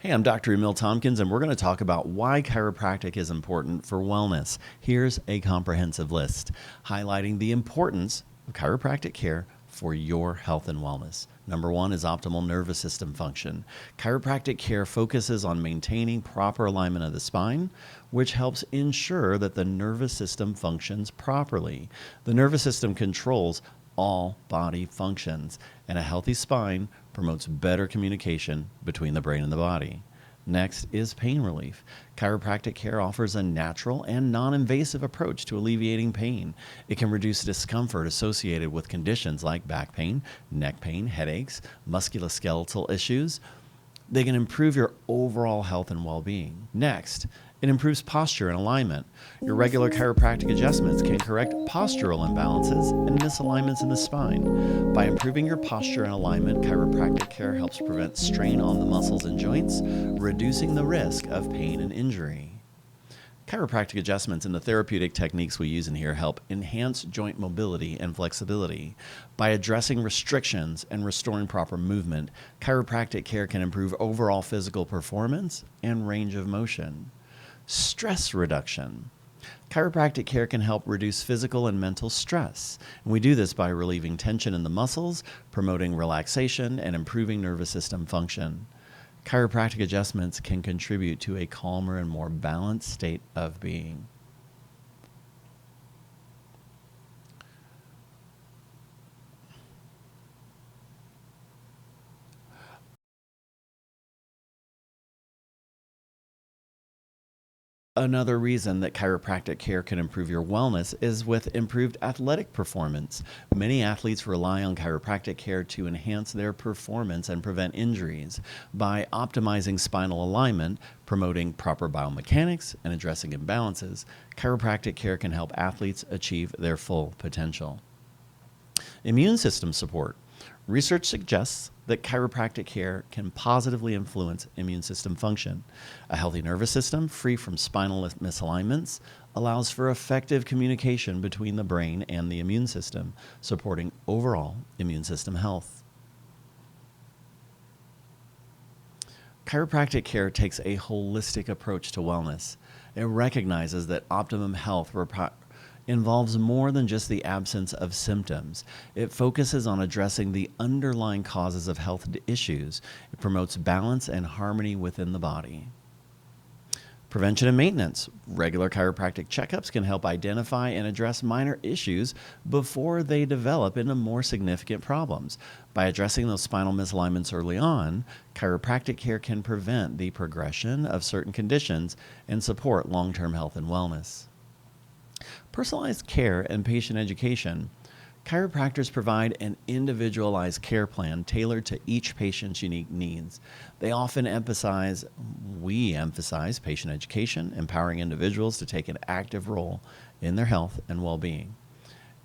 Hey, I'm Dr. Emil Tompkins, and we're going to talk about why chiropractic is important for wellness. Here's a comprehensive list highlighting the importance of chiropractic care for your health and wellness. Number one is optimal nervous system function. Chiropractic care focuses on maintaining proper alignment of the spine, which helps ensure that the nervous system functions properly. The nervous system controls all body functions, and a healthy spine promotes better communication between the brain and the body. Next is pain relief. Chiropractic care offers a natural and non-invasive approach to alleviating pain. It can reduce discomfort associated with conditions like back pain, neck pain, headaches, musculoskeletal issues. They can improve your overall health and well-being. Next, it improves posture and alignment. Your regular chiropractic adjustments can correct postural imbalances and misalignments in the spine. By improving your posture and alignment, chiropractic care helps prevent strain on the muscles and joints, reducing the risk of pain and injury. Chiropractic adjustments and the therapeutic techniques we use in here help enhance joint mobility and flexibility. By addressing restrictions and restoring proper movement, chiropractic care can improve overall physical performance and range of motion. Stress reduction. Chiropractic care can help reduce physical and mental stress. And we do this by relieving tension in the muscles, promoting relaxation, and improving nervous system function. Chiropractic adjustments can contribute to a calmer and more balanced state of being. Another reason that chiropractic care can improve your wellness is with improved athletic performance. Many athletes rely on chiropractic care to enhance their performance and prevent injuries. By optimizing spinal alignment, promoting proper biomechanics, and addressing imbalances, chiropractic care can help athletes achieve their full potential. Immune system support. Research suggests that chiropractic care can positively influence immune system function. A healthy nervous system, free from spinal misalignments, allows for effective communication between the brain and the immune system, supporting overall immune system health. Chiropractic care takes a holistic approach to wellness. It recognizes that optimum health involves more than just the absence of symptoms. It focuses on addressing the underlying causes of health issues. It promotes balance and harmony within the body. Prevention and maintenance. Regular chiropractic checkups can help identify and address minor issues before they develop into more significant problems. By addressing those spinal misalignments early on, chiropractic care can prevent the progression of certain conditions and support long-term health and wellness. Personalized care and patient education. Chiropractors provide an individualized care plan tailored to each patient's unique needs. We emphasize patient education, empowering individuals to take an active role in their health and well-being.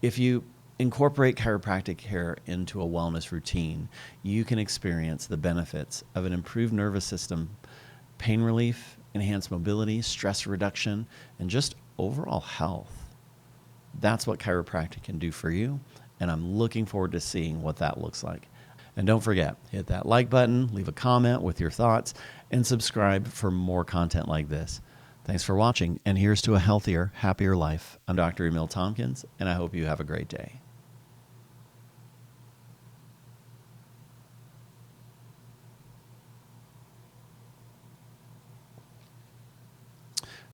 If you incorporate chiropractic care into a wellness routine, you can experience the benefits of an improved nervous system, pain relief, enhanced mobility, stress reduction, and just overall health. That's what chiropractic can do for you, and I'm looking forward to seeing what that looks like. And don't forget, hit that like button, leave a comment with your thoughts, and subscribe for more content like this. Thanks for watching, and here's to a healthier, happier life. I'm Dr. Emil Tompkins, and I hope you have a great day.